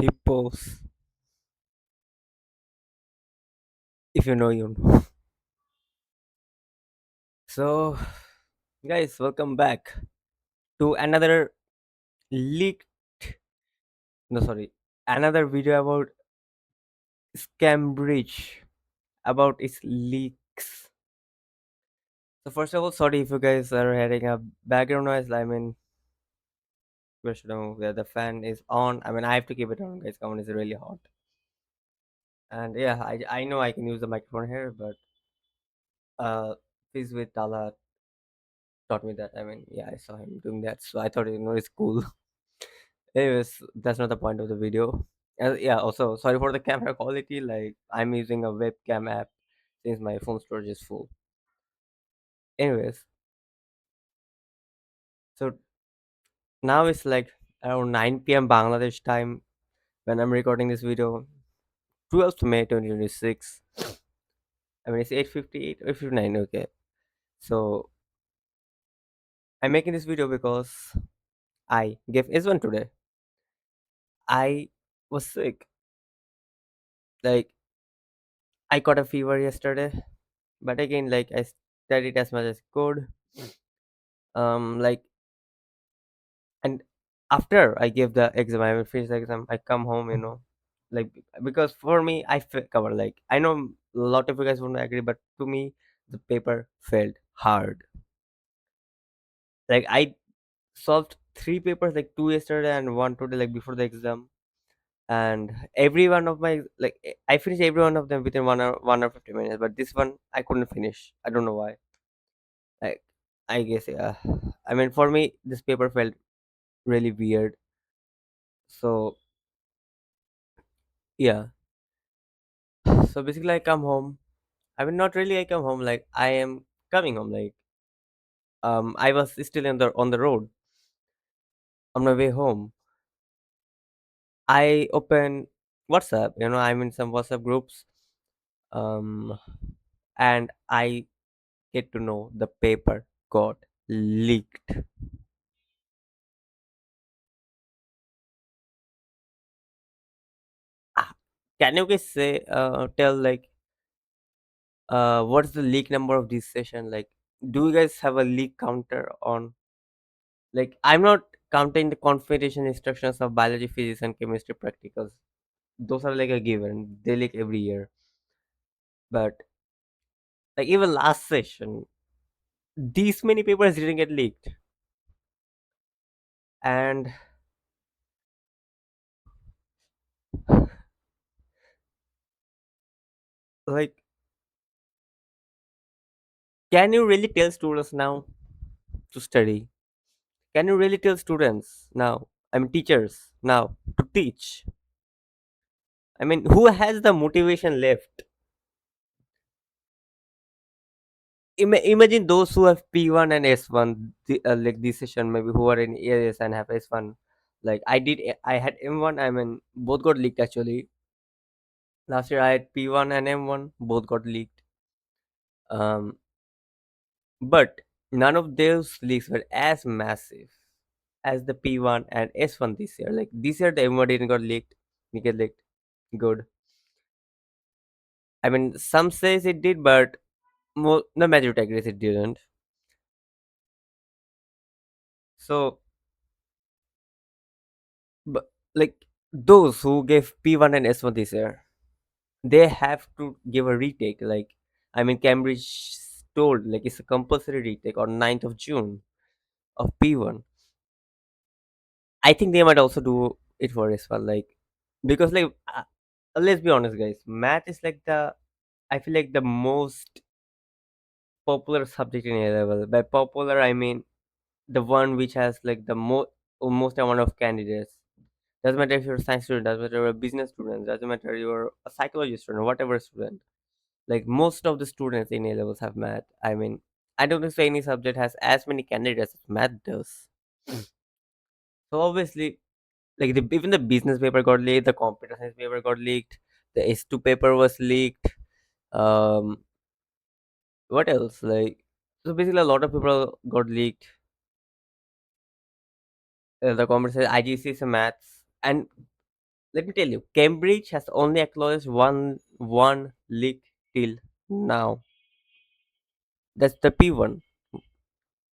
hippos. If you know, you know. So, guys, welcome back to another leaked. No, sorry, another video about Scambridge, about its leaks. So, first of all, sorry if you guys are hearing a background noise. I mean, you should know that the fan is on. I mean, I have to keep it on, guys. Come on, it's really hot. And yeah, I know I can use the microphone here, but please with Tala taught me that. I mean, yeah, I saw him doing that, so I thought it's cool. Anyways, that's not the point of the video. Yeah, also sorry for the camera quality. Like I'm using a webcam app since my phone storage is full. Anyways, so now it's like around 9 p.m. Bangladesh time when I'm recording this video. 12th May 2026. I mean it's 8:58 or 59. Okay, so I'm making this video because I gave Iswan today. I was sick. Like I caught a fever yesterday, but again, like I studied as much as I could. Like and after I gave the exam, I will finish the exam, I come home, like because for me cover, like I know a lot of you guys won't agree, but to me the paper felt hard. Like I solved three papers, like two yesterday and one today, like before the exam, and every one of my I finished every one of them within 1 hour, 1 hour 50 minutes, but this one I couldn't finish. I don't know why. Like I guess, yeah, I mean for me this paper felt really weird. So yeah, so basically I come home. I mean, not really. I come home, like I am coming home. Like I was still on the road on my way home. I open WhatsApp. I'm in some WhatsApp groups. Um, and I get to know the paper got leaked. Ah, can you guys tell like what's the leak number of this session? Like, do you guys have a leak counter on? Like, I'm not counting the configuration instructions of biology, physics, and chemistry practicals. Those are like a given. They leak every year. But like even last session, these many papers didn't get leaked. And like, can you really tell students now to study? Can you really tell students now? I mean, teachers now to teach? I mean, who has the motivation left? Imagine those who have P1 and S1, like this session, maybe who are in AS and have S1. Like I had M1. I mean, both got leaked actually. Last year I had P1 and M1, both got leaked. Um, but none of those leaks were as massive as the P1 and S1 this year. Like this year, the M1 didn't got leaked. We get leaked. Good. I mean, some says it did, but the majority agrees it didn't. So, but like those who gave P1 and S1 this year, they have to give a retake. Like, I mean, Cambridge told like it's a compulsory retake on 9th of June of P1. I think they might also do it for as well, like because let's be honest, guys. Math is like the I feel like the most popular subject in A level. By popular, I mean the one which has like the most amount of candidates. Doesn't matter if you're a science student, doesn't matter you're a business student, doesn't matter you're a psychology student, whatever student. Like most of the students in A levels have math. I mean, I don't think so any subject has as many candidates as math does. So obviously, like even the business paper got leaked, the computer science paper got leaked, the S2 paper was leaked. Um, what else? Like so basically, a lot of people got leaked. The computer science, IGCS, maths, and Let me tell you, Cambridge has only acknowledged one leak till now. That's the P1.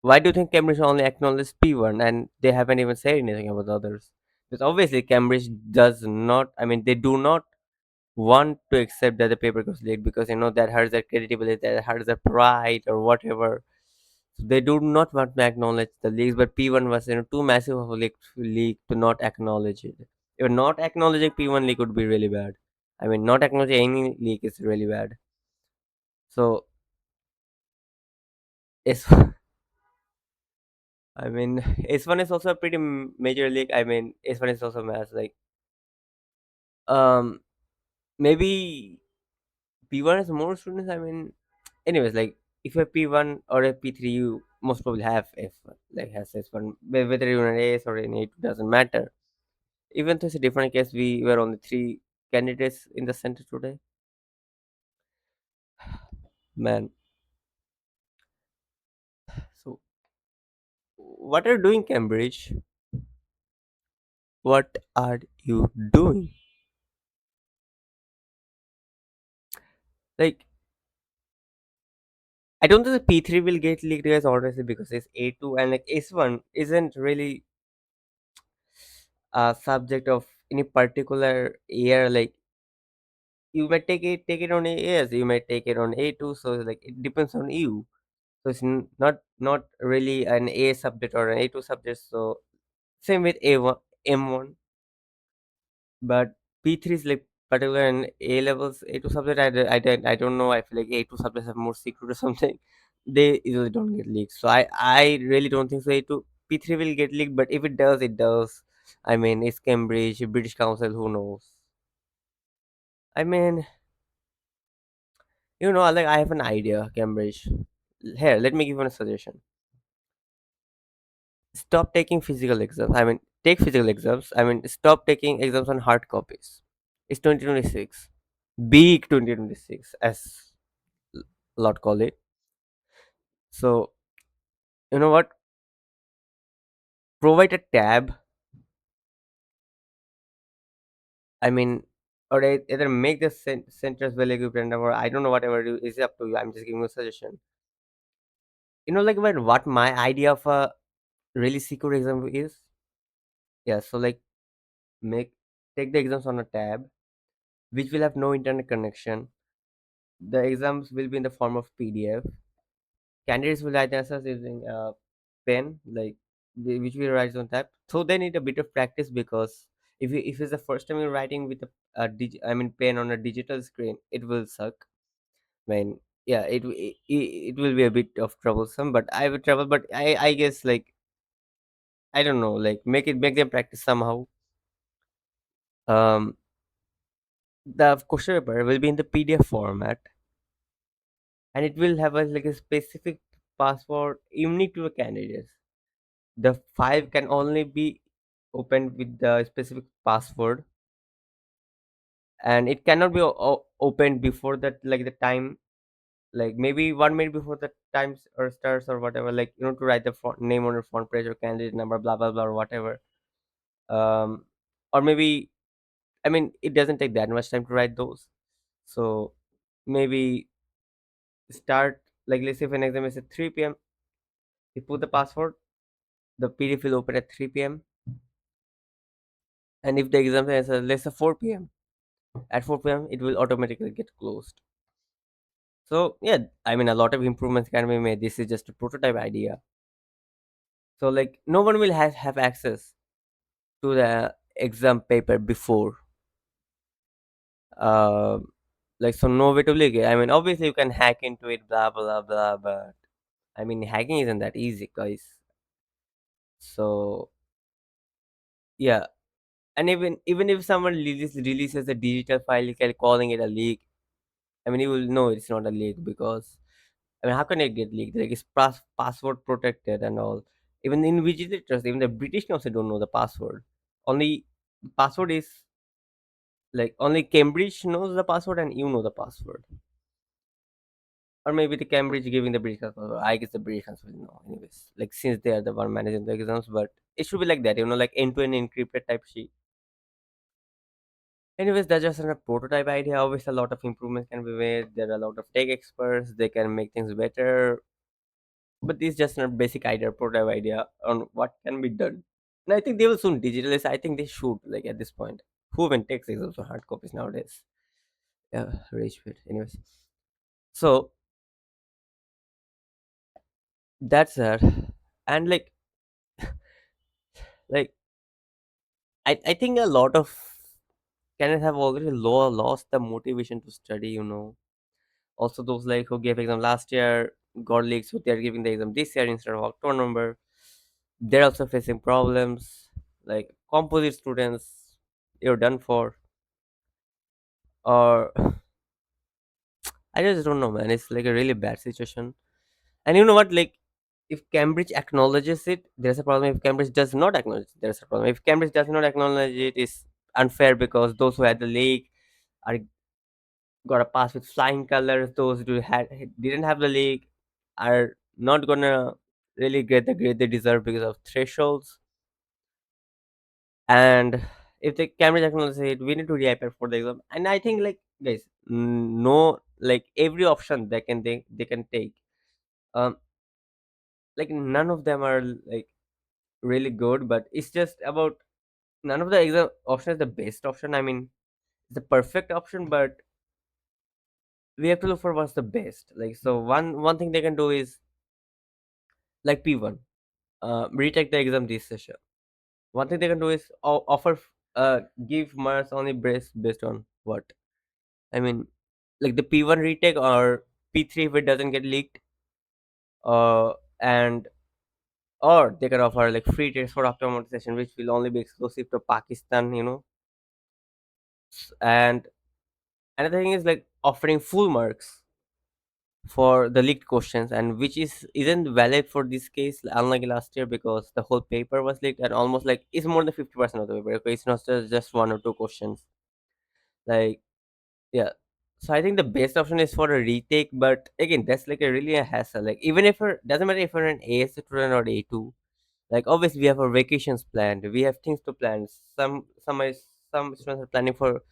Why do you think Cambridge only acknowledged P1 and they haven't even said anything about the others? Because obviously Cambridge does not. I mean, they do not want to accept that the paper goes leaked because that hurts their credibility, that hurts their pride or whatever. So they do not want to acknowledge the leaks, but P1 was too massive of a leak to not acknowledge it. Even not acknowledging P1 leak would be really bad. I mean, not acknowledging any leak is really bad. So it's I mean, S1 is also a pretty major league. I mean, S1 is also mass. Like, um, maybe P1 has more students. I mean, anyways, like if you have P1 or a P3, you most probably have F1, like has S1. Whether you're an AS or an A2 doesn't matter. Even though it's a different case, we were only three candidates in the center today. Man, so what are you doing, Cambridge? What are you doing? Like, I don't think the P3 will get leaked, guys, honestly, because it's A2 and like S1 isn't really a subject of any particular year. Like, you might take it on AS, you might take it on A2, so like it depends on you. So it's not really an A subject or an A2 subject. So same with A1, M1, but P3 is like particular in A levels. A2 subject, I don't know. I feel like A2 subjects have more secret or something. They usually don't get leaked. So I really don't think so. A2 P3 will get leaked, but if it does, it does. I mean, it's Cambridge, British Council, who knows? I mean, like I have an idea, Cambridge. Here, let me give you a suggestion. Stop taking physical exams. I mean, take physical exams. I mean, stop taking exams on hard copies. It's 2026. Big 2026, as a lot call it. So, you know what? Provide a tab. I mean, or either make the centers well equipped and or I don't know, whatever you is up to you. I'm just giving you a suggestion. Like what my idea of a really secure exam is? Yeah, so like make take the exams on a tab which will have no internet connection. The exams will be in the form of PDF. Candidates will write answers using a pen, like which we write on tab. So they need a bit of practice because if it's the first time you're writing with I mean pen on a digital screen, it will suck. I mean, yeah, it will be a bit of troublesome. But I will trouble. But I guess like I don't know, like make them practice somehow. Um, the question paper will be in the PDF format, and it will have like a specific password unique to a candidate. The file can only be opened with the specific password, and it cannot be opened before that, like the time, like maybe 1 minute before the times or starts or whatever, like to write the name on your front page or candidate number, blah blah blah, or whatever. um or maybe, I mean, it doesn't take that much time to write those. So maybe start, like let's say if an exam is at 3 p.m., you put the password, the PDF will open at 3 p.m. And if the exam is at let's say 4 p.m., at 4 p.m. it will automatically get closed. So yeah, I mean, a lot of improvements can be made. This is just a prototype idea. So like no one will have access to the exam paper before. uh like, so no way to leak it. I mean, obviously you can hack into it, blah blah blah, but I mean, hacking isn't that easy, guys. So yeah, and even if someone releases a digital file, you can calling it a leak. I mean, you will know it's not a leak because, I mean, how can it get leaked? Like, it's password protected and all. Even in invigilators, even the British Council don't know the password. Only password is like only Cambridge knows the password and you know the password. Or maybe the Cambridge giving the British Council. I guess the British Council will know, anyways. Like, since they are the one managing the exams, but it should be like that, like end to end encrypted type sheet. Anyways, that's just a prototype idea. Obviously, a lot of improvements can be made. There are a lot of tech experts. They can make things better. But this is just a basic idea, prototype idea on what can be done. And I think they will soon digitalize. I think they should, like at this point. Who even takes exams on hard copies nowadays? Yeah, rage bit. Anyways. So that's that. And like I think a lot of candidates have already lost the motivation to study. Also, those like who gave exam last year got leaks, so they're giving the exam this year instead of October, November. They're also facing problems. Like composite students, you're done for. Or I just don't know, man. It's like a really bad situation. And you know what? Like, if Cambridge acknowledges it, there's a problem. If Cambridge does not acknowledge it, there's a problem. If Cambridge does not acknowledge it, it's unfair because those who had the leak are got a pass with flying colors. Those who didn't have the league are not gonna really get the grade they deserve because of thresholds. And if the Cambridge acknowledges it, we need to reapply for the exam. And I think like guys, no, like every option they can take. Um, like none of them are like really good, but it's just about none of the exam option is the best option. I mean, it's the perfect option, but we have to look for what's the best. Like so, one thing they can do is like P1, retake the exam this session. One thing they can do is offer give marks only based on what I mean, like the P1 retake or P3 if it doesn't get leaked, and or they can offer like free tests for after amortization, which will only be exclusive to Pakistan. And another thing is like offering full marks for the leaked questions, and which isn't valid for this case, unlike last year, because the whole paper was leaked and almost like it's more than 50% of the paper. Okay, it's not just one or two questions. Like yeah. So I think the best option is for a retake, but again, that's like a really a hassle. Like even if it doesn't matter if you're an A student or A2, like obviously we have our vacations planned, we have things to plan. Some students are planning for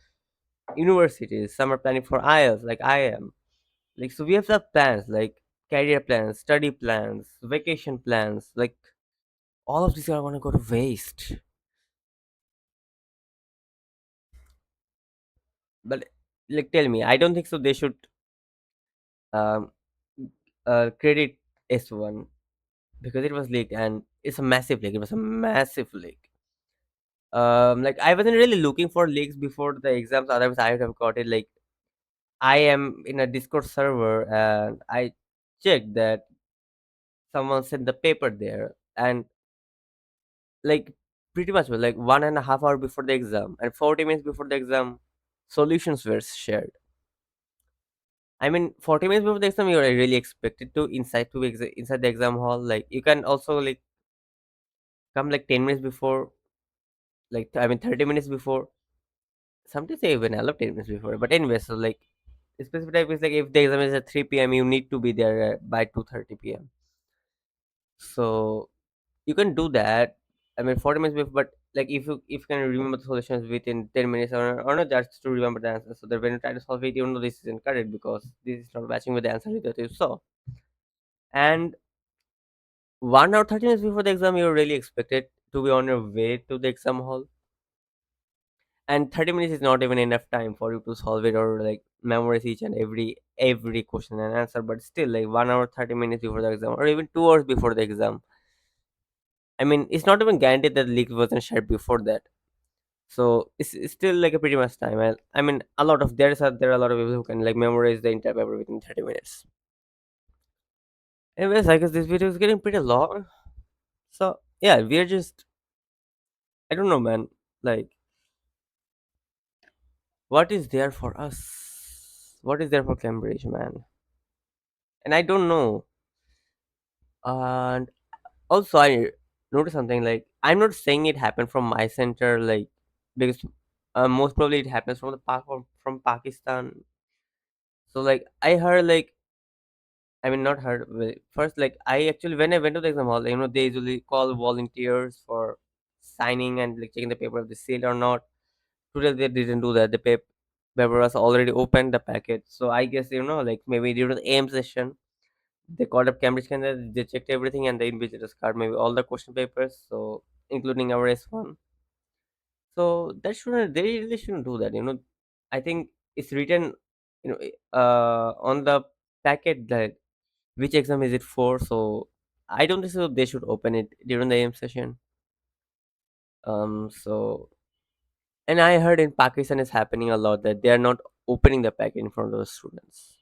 universities, some are planning for IELTS, like I am. Like so we have the plans, like career plans, study plans, vacation plans, like all of these are gonna go to waste. But like tell me, I don't think so they should um credit S1 because it was leaked and it's a massive leak. It was a massive leak. Like I wasn't really looking for leaks before the exams, otherwise I would have got it. Like I am in a Discord server and I checked that someone sent the paper there, and like pretty much was like 1.5 hour before the exam and 40 minutes before the exam, solutions were shared. I mean, 40 minutes before the exam, you are really expected to inside the exam hall. Like you can also like come like 10 minutes before, like I mean 30 minutes before. Sometimes I even allow 10 minutes before. But anyway, so like specific type is like if the exam is at 3 p.m., you need to be there by 2:30 p.m. So you can do that. I mean, 40 minutes before, but like if you can remember the solutions within 10 minutes or not just to remember the answer, so that when you try to solve it, even though this is incorrect because this is not matching with the answer that you saw. And 1 hour 30 minutes before the exam, you're really expected to be on your way to the exam hall, and 30 minutes is not even enough time for you to solve it or like memorize each and every question and answer. But still, like 1 hour 30 minutes before the exam or even 2 hours before the exam, I mean, it's not even guaranteed that the leak wasn't shared before that. So it's still like a pretty much time. I mean, a lot of there are a lot of people who can like memorize the entire paper within 30 minutes. Anyways, I guess this video is getting pretty long. So yeah, we're just I don't know, man. Like, what is there for us? What is there for Cambridge, man? And I don't know. And also, I noticed something. Like, I'm not saying it happened from my center, like because most probably it happens from from Pakistan. So like, I heard like I mean, not heard. First, like I actually when I went to the exam hall, they usually call volunteers for signing and like checking the paper if they sealed or not. Today they didn't do that. The paper was already opened the packet. So I guess like maybe during the AM session, they called up Cambridge Canada. They checked everything and they invisited card maybe all the question papers. So including our S1. So that shouldn't they really shouldn't do that. I think it's written, on the packet that which exam is it for. So I don't think so. They should open it during the AM session. So and I heard in Pakistan is happening a lot that they are not opening the packet in front of the students.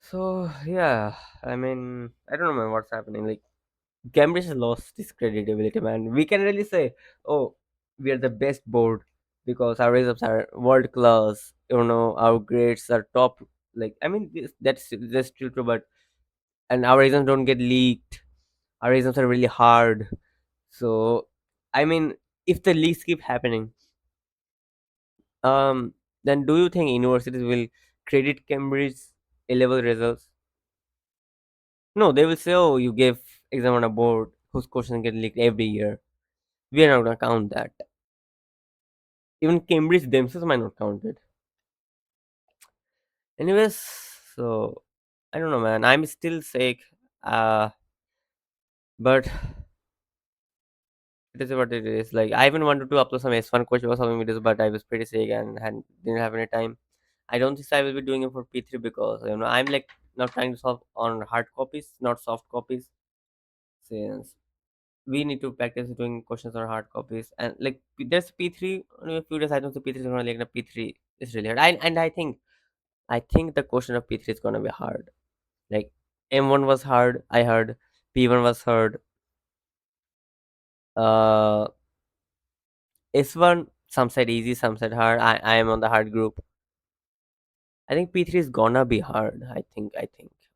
So yeah, I mean, I don't know man, what's happening. Like Cambridge has lost its credibility, man. We can really say, oh, we are the best board because our results are world class. Our grades are top. Like I mean, that's still true, but and our exams don't get leaked. Our exams are really hard. So I mean, if the leaks keep happening, um, then do you think universities will credit Cambridge A-level results? No, they will say, "Oh, you gave exam on a board whose questions get leaked every year. We are not gonna count that." Even Cambridge themselves might not count it. Anyways, so I don't know, man. I'm still sick, but it is what it is. Like I even wanted to upload some S1 question or something videos, but I was pretty sick and didn't have any time. I don't think I will be doing it for P3 because I'm like not trying to solve on hard copies, not soft copies. Since we need to practice doing questions on hard copies and like there's P3 only a few days. I don't think P3 is gonna like the P3 is really hard. And I think the question of P3 is gonna be hard. Like M1 was hard, I heard. P1 was hard. Uh S1 some said easy, some said hard. I am on the hard group. I think P3 is gonna be hard. I think.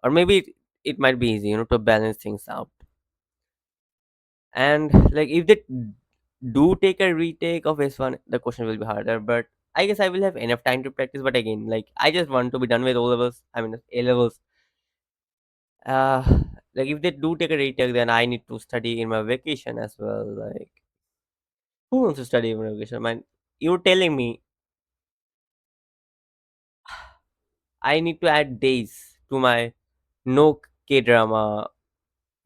Or maybe it might be easy, to balance things out. And like if they do take a retake of S1, the question will be harder. But I guess I will have enough time to practice. But again, like I just want to be done with O levels. I mean A levels. Uh, like if they do take a retake, then I need to study in my vacation as well. Like who wants to study in my vacation? Man, you're telling me I need to add days to my no K drama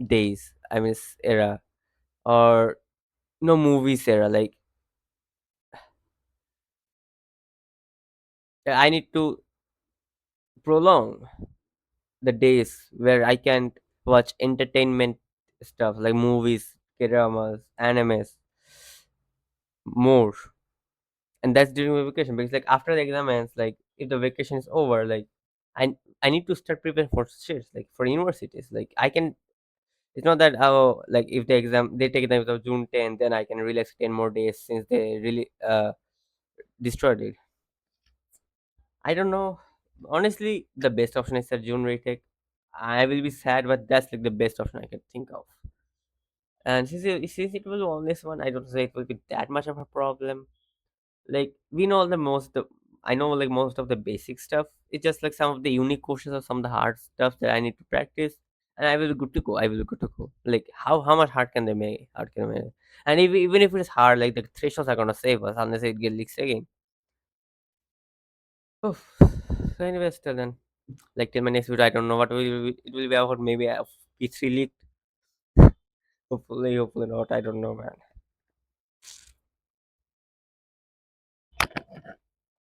days. I mean era or no movies era. Like I need to prolong the days where I can watch entertainment stuff like movies, dramas, animes more. And that's during my vacation because like after the exam ends, like if the vacation is over, like I need to start preparing for shit like for universities. Like I can it's not that like if the exam they take them of June 10th, then I can relax 10 more days since they really destroyed it. I don't know. Honestly, the best option is a June retake. I will be sad, but that's like the best option I can think of. And since it was on this one, I don't say it will be that much of a problem. Like we know I know like most of the basic stuff. It's just like some of the unique questions or some of the hard stuff that I need to practice, and I will be good to go. I will be good to go. Like how much hard can they make? Hard can they make? And even if it is hard, like the thresholds are gonna save us unless it get leaks again. Oh, so anyway, still then. Like till my next video, I don't know what it will be about. Maybe P3 leaked. Hopefully not. I don't know, man.